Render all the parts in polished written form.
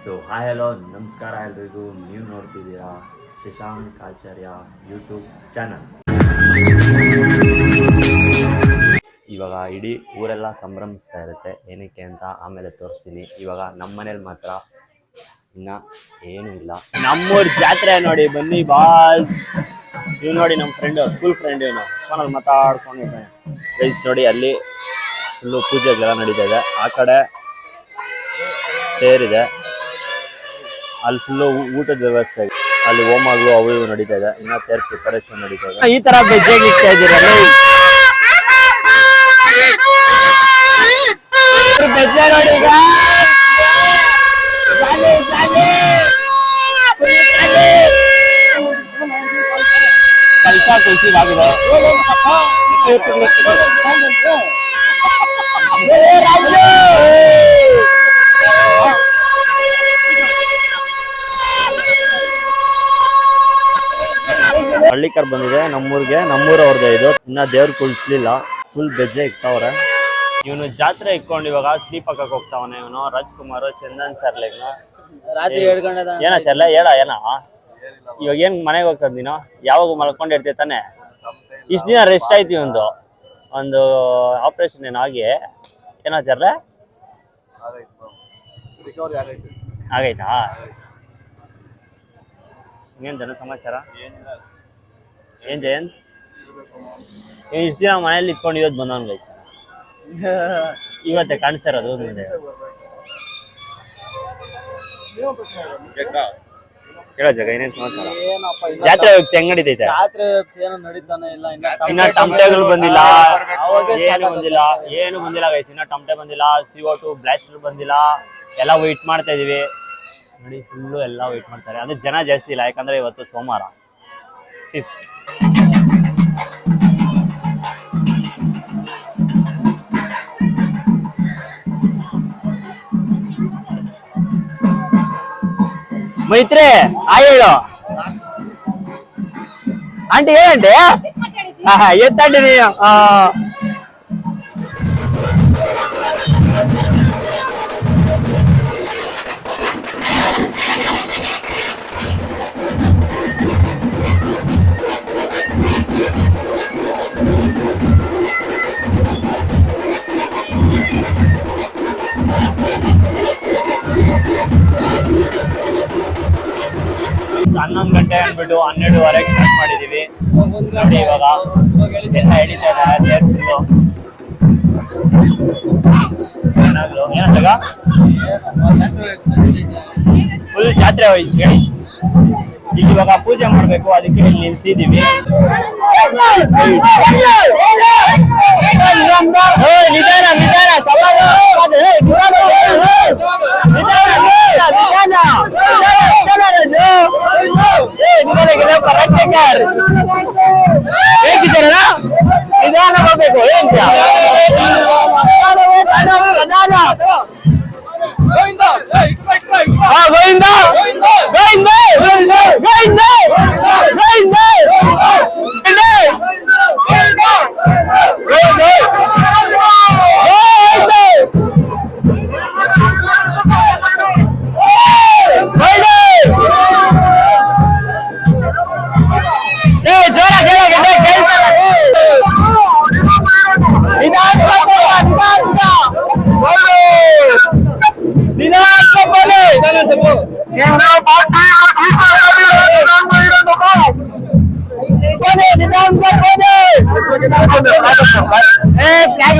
So hi hello ನಮಸ್ಕಾರ ಎಲ್ರಿಗೂ. ನೀವು ನೋಡ್ತಿದ್ದೀರಾ ಶಶಾಂಕ್ ಆಚಾರ್ಯ ಯೂಟ್ಯೂಬ್ ಚಾನಲ್. ಇವಾಗ ಇಡೀ ಊರೆಲ್ಲ ಸಂಭ್ರಮಿಸ್ತಾ ಇರುತ್ತೆ. ಏನಕ್ಕೆ ಅಂತ ಆಮೇಲೆ ತೋರಿಸ್ತೀನಿ. ಇವಾಗ ನಮ್ಮ ಮನೇಲಿ ಮಾತ್ರ ಇನ್ನು ಏನೂ ಇಲ್ಲ. ನಮ್ಮೂರ ಜಾತ್ರೆ ನೋಡಿ, ಬನ್ನಿ ಬಾಲ್. ನೀವು ನೋಡಿ, ನಮ್ಮ ಫ್ರೆಂಡು, ಸ್ಕೂಲ್ ಫ್ರೆಂಡ್, ಇವನು ಫೋನಲ್ಲಿ ಮಾತಾಡ್ಕೊಂಡಿದ್ದಾನೆ. ಗೈಸ್ ನೋಡಿ, ಅಲ್ಲಿ ಫುಲ್ಲು ಪೂಜೆಗೆಲ್ಲ ನಡೀತಾ ಇದೆ. ಆ ಕಡೆ ತೇರಿದೆ, ಅಲ್ಲಿ ಫುಲ್ಲು ಊಟದ ವ್ಯವಸ್ಥೆ ಇದೆ. ಅಲ್ಲಿ ಹೋಮಗಳು ಅವು ಇವು ನಡೀತಾ ಇದೆ. ಇನ್ನ ತೇರ್ ಪ್ರಿಪರೇಷನ್ ನಡೀತಾ ಇದೆ. ಈ ತರ ಬೆಜ್ಜೆಗೆ ಇಡ್ತಾ ಇದ್ದೀರಲ್ಲ, ಬೆಜ್ಜೆ ನೋಡಿ ಕಲ್ಸ ಕುಲ್ಸಿದಾಗಿದೆ. ಹಳ್ಳಿಕರ್ ಬಂದಿದೆ ನಮ್ಮೂರ್ಗೆ. ನಮ್ಮೂರವ್ರದ್ದು ಇದು. ಇನ್ನ ದೇವ್ರು ಕುಳ್ಸ್ಲಿಲ್ಲ, ಫುಲ್ ಬೆಜ್ಜೆ ಇಕ್ತವ್ರೆ. ಇವನು ಜಾತ್ರೆ ಇಕ್ಕೊಂಡು ಇವಾಗ ಸ್ಲೀಪ್ ಹಾಕಕ್ ಹೋಗ್ತಾವನೆ. ಇವನು ರಾಜ್ಕುಮಾರ್ ಚಂದನ್ ಸರ್ಲೆ ರಾತ್ರಿ 7 ಗಂಟೆ ಏನ ಸರ್ಲೆ ಏನ ಇವಾಗ ಏನ್ ಮನೆಗೆ ಹೋಗ್ತದ ನೀನು? ಯಾವಾಗ ಮಲ್ಕೊಂಡಿರ್ತೀಯ ತಾನೆ? ಇಷ್ಟ ದಿನ ರೆಸ್ಟ್ ಆಯ್ತು. ಒಂದು ಆಪರೇಷನ್ ಏನಾಗಿ ಏನ ಸರ್ಲೆ ಆಗೈತಾ? ಇನ್ನೇನ್ ಜನ ಸಮಾಚಾರ? ಏನ್ ಜಯಂತ್ ಇಷ್ಟ ದಿನ ಮನೇಲಿ ಇಟ್ಕೊಂಡು ಇವತ್ತು ಬಂದವನ್ ಗೈಸ್. ಇವತ್ತೇ ಕಾಣಿಸ್ತಾ ಇರೋದು ಮುಂದೆ. ಹೇಳೋ ಜಾಗ ಏನೇನ್ ಸಮಾಚಾರ? ಜಾತ್ರೆ ಹೆಂಗ್ ನಡೀತೈತೆ? ಜಾತ್ರೆ ಏನು ನಡೀತಾನೆ ಇಲ್ಲ. ಇನ್ನ ಟಮಟೆಗಳು ಬಂದಿಲ್ಲ, ಏನು ಬಂದಿಲ್ಲ ಗೈಸ್. ಇನ್ನ ಟಮಟೆ ಬಂದಿಲ್ಲ, CO2 ಬ್ಲಾಸ್ಟರ್ ಬಂದಿಲ್ಲ. ಎಲ್ಲ ವೇಟ್ ಮಾಡ್ತಾ ಇದೀವಿ ನೋಡಿ. ಫುಲ್ಲು ಎಲ್ಲ ವೇಟ್ ಮಾಡ್ತಾರೆ. ಅಂದ್ರೆ ಜನ ಜಾಸ್ತಿ ಇಲ್ಲ, ಯಾಕಂದ್ರೆ ಇವತ್ತು ಸೋಮವಾರ 5th. ಮೈತ್ರಿ ಆಯ್ ಹೇಳು ಆಂಟಿ, ಏನಂటే ಎತ್ತಂಡಿ ನೀನು. ಹನ್ನೊಂದು ಗಂಟೆ ಅಂದ್ಬಿಟ್ಟು 12:15 ಸ್ಟಾರ್ಟ್ ಮಾಡಿದೀವಿ ನೋಡಿ. ಇವಾಗ ಎಲ್ಲ ಎಳಿತಾ ಇದ್ದಾರೆ. ಏನಾಗ ಫುಲ್ ಜಾತ್ರೆ ಹೋಯ್ತು ಹೇಳಿ. ಈಗ ಇವಾಗ ಪೂಜೆ ಮಾಡ್ಬೇಕು, ಅದಕ್ಕೆ ಇಲ್ಲಿ ನಿಲ್ಸಿದೀವಿ. ನಿಧಾನ ನಿಧಾನ ನಿಧಾನ ಹೋಗ್ಬೇಕು. ಏನ್ ಗೋವಿಂದ ಗೋವಿಂದ ಗೋವಿಂದ ಗೋವಿಂದ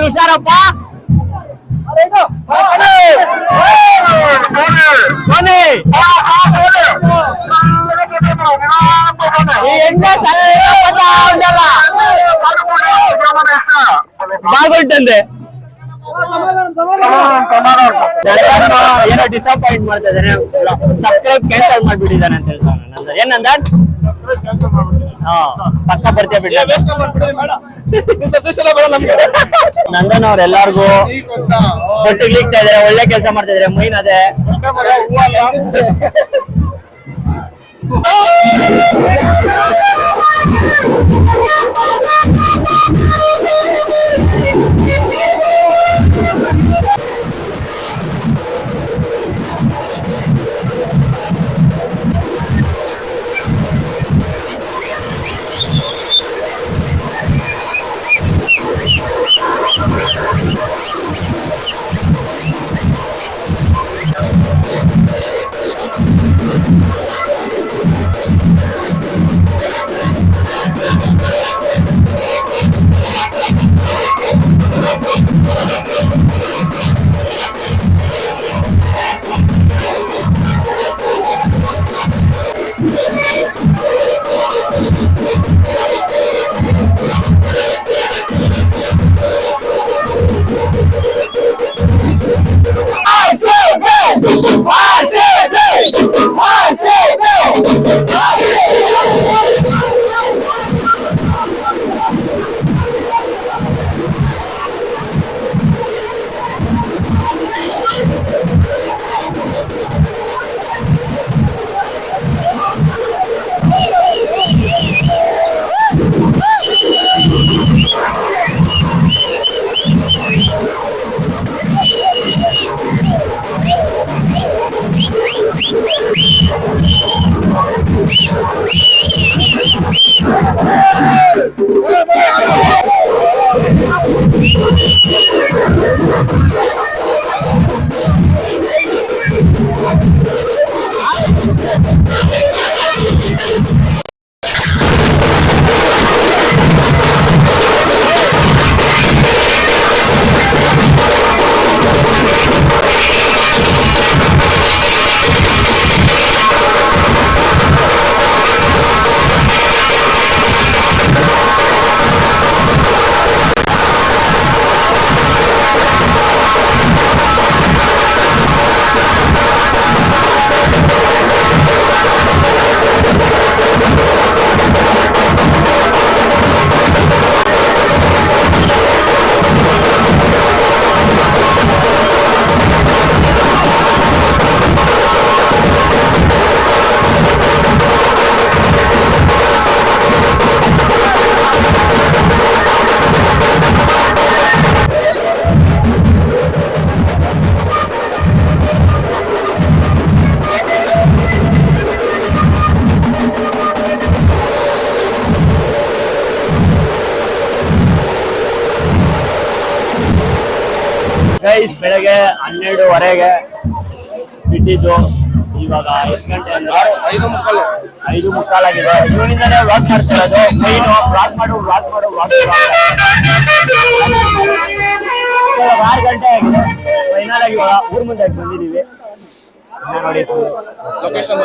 ಹುಷಾರಪ್ಪ. ಬಾಗುಂಟಂದೆ ಏನೋ ಡಿಸಪಾಯಿಂಟ್ ಮಾಡ್ತಾ ಇದ್ದಾನೆ. ಸಬ್ಸ್ಕ್ರೈಬ್ ಕ್ಯಾನ್ಸಲ್ ಮಾಡ್ಬಿಟ್ಟಿದ್ದಾನೆ ಅಂತ ಹೇಳ್ತಾನೆ. ಏನಂದ? ಪಕ್ಕ ಬರ್ತೀಯ ಬಿಡ. ನಂದನ್ ಅವ್ರೆಲ್ಲಾರ್ಗು ಕೊಟ್ಟಿಗ್ಲಿಕ್ತಾ ಇದಾರೆ, ಒಳ್ಳೆ ಕೆಲಸ ಮಾಡ್ತಾ ಇದಾರೆ. ಮೈನ್ ಅದೇ ಗೈಸ್ ಬೆಳಗ್ಗೆ 12:30ಗೆ ಬಿಟ್ಟಿದ್ದು. ಇವಾಗ ಎಷ್ಟು ಗಂಟೆ ಅಂದ್ರೆ 5:15 ಆಗಿದೆ. ಇವನಿಂದಾನೇ ವಾಕ್ ಮಾಡ್ತಾ ಇರೋದು. ಮೈನು ವಾಕ್ ಮಾಡು 6 ಗಂಟೆ ಆಗಿದೆ. ಫೈನಲ್ ಆಗಿ ಇವಾಗ ಊರ್ ಮುಂದೆ ಬಂದಿದ್ದೀವಿ. ನೋಡಿ ಲೊಕೇಶನ್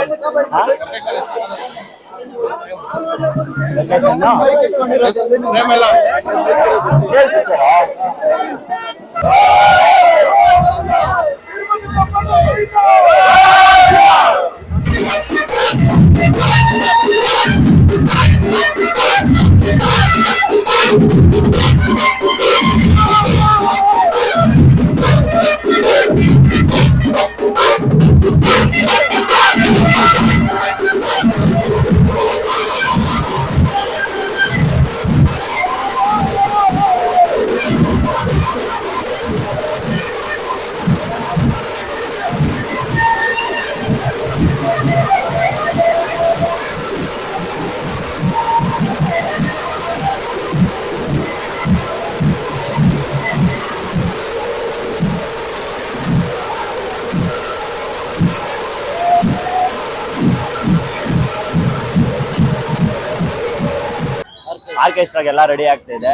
ಆರ್ಕೆಸ್ಟ್ರಾಗೆಲ್ಲ ರೆಡಿ ಆಗ್ತಾ ಇದೆ.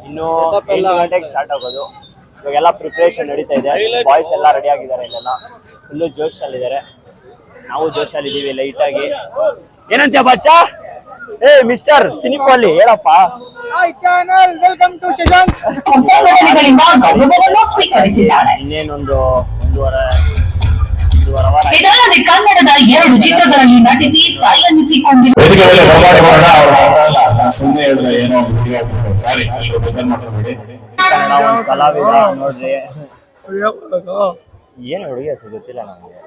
ಇನ್ನು 8 ಗಂಟೆಗೆ ಸ್ಟಾರ್ಟ್ ಆಗೋದು. ಇವಾಗೆಲ್ಲ ಪ್ರಿಪ್ರೇಷನ್ ನಡೀತಾ ಇದೆ. ಬಾಯ್ಸ್ ಎಲ್ಲ ರೆಡಿ ಆಗಿದ್ದಾರೆ. ಇಲ್ಲೆಲ್ಲ ಫುಲ್ಲು ಜೋಶಲ್ಲಿದ್ದಾರೆ. ನಾವು ಜೋಶಲ್ಲಿ ಇದೀವಿ ಲೈಟ್ ಆಗಿ. ಏನಂತೀಯ ಬಚ್ಚ? ಏ ಮಿಸ್ಟರ್ ಸಿನಿಪಾಲಿ ಹೇಳಪ್ಪ. ಇನ್ನೇನೊಂದು ಒಂದೂವರೆ ಇದಲ್ಲದೆ ಕನ್ನಡದ 2 ಚಿತ್ರಗಳಲ್ಲಿ ನಟಿಸಿ ಸಾಯನ್ನಿಸಿಕೊಂಡಿರುವ ಕನ್ನಡ ಒಂದು ಕಲಾವಿದ ನೋಡ್ರಿ. ಏನು ಹುಡುಗಿ ಹೆಸರು ಗೊತ್ತಿಲ್ಲ ನಮಗೆ.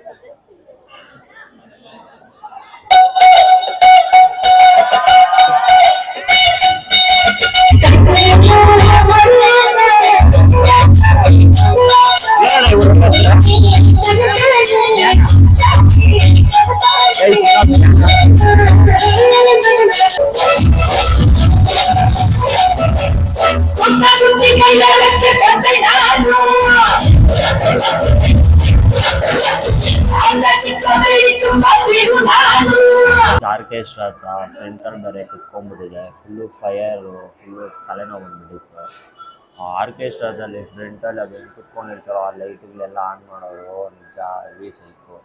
ಆರ್ಕೆಸ್ಟ್ರಾ ಹತ್ರ ಸೆಂಟರ್ ಬೇರೆ ಕುತ್ಕೊಂಡ್ಬಿಟ್ಟಿದೆ. ಫುಲ್ಲು ಫೈರು, ಫುಲ್ಲು ತಲೆನೋವು ಬಂದ್ಬಿಟ್ಟಿತ್ತು. ಆರ್ಕೆಸ್ಟ್ರಾದಲ್ಲಿ ಫ್ರಂಟಲ್ಲಿ ಅದು ಕುತ್ಕೊಂಡಿರ್ತಾರೋ ಆ ಲೈಟ್ಗಳೆಲ್ಲ ಆನ್ ಮಾಡೋರು ನಿಜ ಹೆವಿ ಸೈಕು.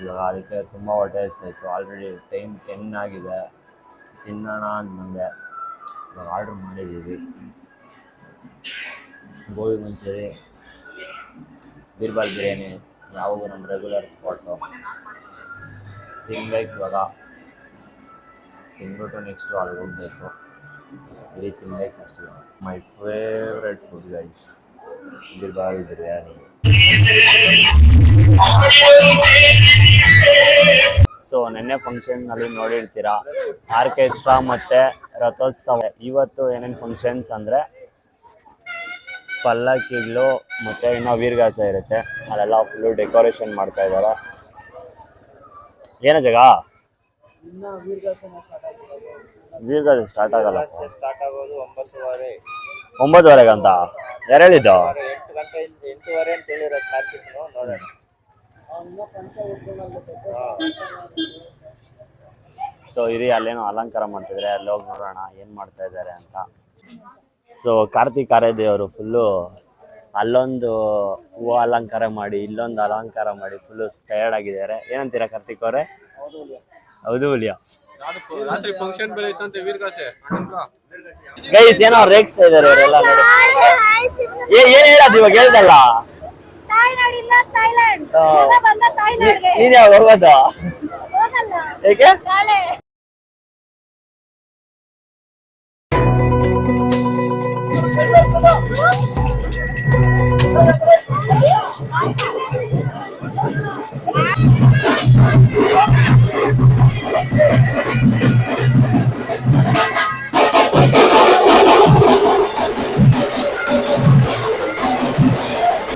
ಇವಾಗ ಅದಕ್ಕೆ ತುಂಬ ಹೊಟ್ಟೆ ಹಸಿತು. ಆಲ್ರೆಡಿ ಟೈಮ್ 10 ಆಗಿದೆ. ತಿನ್ನೋಣ ಅಂತ ಬಂದೆ. ಇವಾಗ ಆರ್ಡ್ರ್ ಮಾಡಿದ್ದೀವಿ. ಗೋಬಿ ಮಂಚೂರಿ, ಬೀರ್ಬಲ್ ಬಿರಿಯಾನಿ, ಯಾವಾಗೂ ನಮ್ಮ ರೆಗ್ಯುಲರ್ ಸ್ಪಾಟು. ತಿನ್ಬೇಕು ಇವಾಗ. ತಿನ್ಬಿಟ್ಟು ನೆಕ್ಸ್ಟು ಅಲ್ಲಿ ಹೋಗಬೇಕು. ಇಲ್ಲಿ ತಿನ್ಬೇಕು ಅಷ್ಟೇ. My favourite food guys, Birbal biryani. So ನೆನ್ನೆ ಫಂಕ್ಷನ್ನಲ್ಲಿ ನೋಡಿರ್ತೀರಾ ಆರ್ಕೆಸ್ಟ್ರಾ ಮತ್ತು ರಥೋತ್ಸವ. ಇವತ್ತು ಏನೇನು ಫಂಕ್ಷನ್ಸ್ ಅಂದರೆ ಪಲ್ಲಕ್ಕಿಗಳು ಮತ್ತು ಇನ್ನೂ ವೀರಗಾಸೆ ಇರುತ್ತೆ. ಅಲ್ಲೆಲ್ಲ ಫುಲ್ಲು ಡೆಕೋರೇಷನ್ ಮಾಡ್ತಾ ಇದ್ದಾರೆ. ಏನ ಜಾಗ ಇನ್ನ ವೀರಗಾಸನ ಸ್ಟಾರ್ಟ್ ಆಗಿರೋದು. ವೀರ್ಗಾಸ ಸ್ಟಾರ್ಟ್ ಆಗಲ್ಲ. ಸ್ಟಾರ್ಟ್ ಆಗೋದು 9:30. 9:30 ಅಂತ ಯಾರು ಹೇಳಿದ್ದು? 8 ಗಂಟೆ 8:30 ಅಂತ ಹೇಳಿರೋದು ಕಾರ್ತಿಕ್. ನೋಡೋಣ. ಅವ್ನ ಪಂಚ ಉಟ್ಕೊಂಡಾಗ್ಬಿಟ್ಟೈತೆ. ಸೊ ಇರಿ ಅಲ್ಲೇನೋ ಅಲಂಕಾರ ಮಾಡ್ತಿದ್ರೆ ಅಲ್ಲಿ ಹೋಗಿ ನೋಡೋಣ ಏನ್ ಮಾಡ್ತಾ ಇದ್ದಾರೆ ಅಂತ. ಸೊ ಕಾರ್ತಿಕ್ ಆರಾಧ್ಯ ಫುಲ್ಲು ಅಲ್ಲೊಂದು ಹೂವು ಅಲಂಕಾರ ಮಾಡಿ ಇಲ್ಲೊಂದು ಅಲಂಕಾರ ಮಾಡಿ ಫುಲ್ಲು ಟಯರ್ಡ್ ಆಗಿದ್ದಾರೆ. ಏನಂತೀರಾ ಕಾರ್ತಿಕ್ ಅವರೇ? ಹೌದು ಹುಲಿಯ ರಾತ್ರಿ ಫಂಕ್ಷನ್ ಬೇರೆ ಇತ್ತಂತೆ ವೀರಗಾಸೆ ಗೈಸ್ ಏನೋ ರೇಗಿಸ್ತಾ ಇದಾರೆ ಅವರೆಲ್ಲ ನೋಡಿ. ಏನ್ ಹೇಳೋದು ಇವಾಗ ಹೇಳ್ದಲ್ಲ ತಾಯ್ನಾಡಿಂದ ಥೈಲ್ಯಾಂಡ್ ಹಾ. ಮಗ ಬಂದ ತಾಯ್ನಾಡಿಗೆ ನೀನ್ ಯಾವಾಗ ಹೋಗೋದು? ಹೋಗಲ್ಲ ಏಕೆ? ನಾಳೆ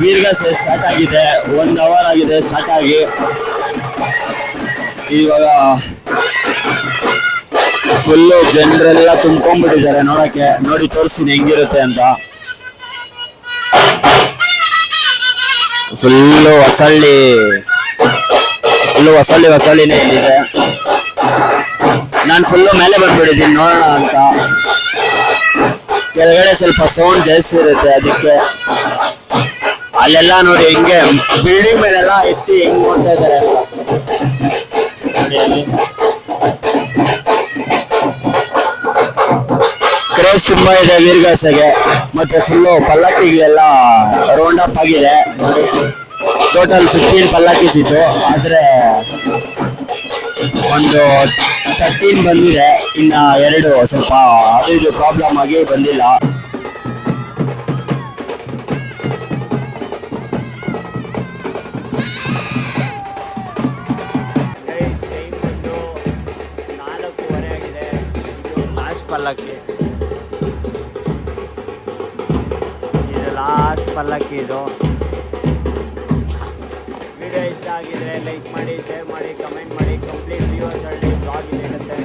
ವೀರ್ಗಾಸ ಸ್ಟಾರ್ಟ್ ಆಗಿದೆ. 1 ಅವರ್ ಆಗಿದೆ ಸ್ಟಾರ್ಟ್ ಆಗಿ. ಇವಾಗ ಫುಲ್ಲು ಜನರೆಲ್ಲ ತುಂಬ್ಕೊಂಡ್ಬಿಟ್ಟಿದ್ದಾರೆ ನೋಡಕ್ಕೆ. ನೋಡಿ ತೋರಿಸ್ತೀನಿ ಹೆಂಗಿರುತ್ತೆ ಅಂತ. ಫುಲ್ಲು ಹೊಸಳ್ಳಿನೇ ಇಲ್ಲಿದೆ. ನಾನು ಫುಲ್ಲು ಮೇಲೆ ಬಂದ್ಬಿಟ್ಟಿದ್ದೀನಿ ನೋಡೋಣ ಅಂತ. ಕೆಳಗಡೆ ಸ್ವಲ್ಪ ಸೌಂಡ್ ಜಾಸ್ತಿ ಇರುತ್ತೆ ಅದಕ್ಕೆ. ಅಲ್ಲೆಲ್ಲ ನೋಡಿ ಹೆಂಗೆ ಬಿಲ್ಡಿಂಗ್ ಮೇಲೆಲ್ಲ ಎತ್ತಿ ಹೆಂಗ್ ನೋಡ್ತಾ ಇದ್ದಾರೆ ನೋಡಿ ಅಲ್ಲಿ. ಕ್ರೇಜ್ ತುಂಬಾ ಇದೆ ವೀರ್ಗಾಸೆಗೆ. ಮತ್ತೆ ಫುಲ್ಲು ಪಲ್ಲಕ್ಕಿಗೆಲ್ಲ ರೌಂಡ್ ಅಪ್ ಆಗಿದೆ ನೋಡಿ. ಟೋಟಲ್ 15 ಪಲ್ಲಕ್ಕೀಸ್ ಇತ್ತು, ಆದ್ರೆ ಒಂದು 13 ಬಂದಿದೆ. ಇನ್ನ 2 ಸ್ವಲ್ಪ ಅದು ಇದು ಪ್ರಾಬ್ಲಮ್ ಆಗಿ ಬಂದಿಲ್ಲ. ಪಲ್ಲಕ್ಕಿ ಇದು ಲಾಸ್ಟ್ ಪಲ್ಲಕ್ಕಿ. ಇದು ವಿಡಿಯೋ ಇಷ್ಟ ಆಗಿದ್ರೆ ಲೈಕ್ ಮಾಡಿ, ಶೇರ್ ಮಾಡಿ, ಕಮೆಂಟ್ ಮಾಡಿ. ಕಂಪ್ಲೀಟ್ ವ್ಯೂವರ್ಸ್ ಅಲ್ಲಿ ಬ್ಲಾಗ್ ಇರುತ್ತೆ.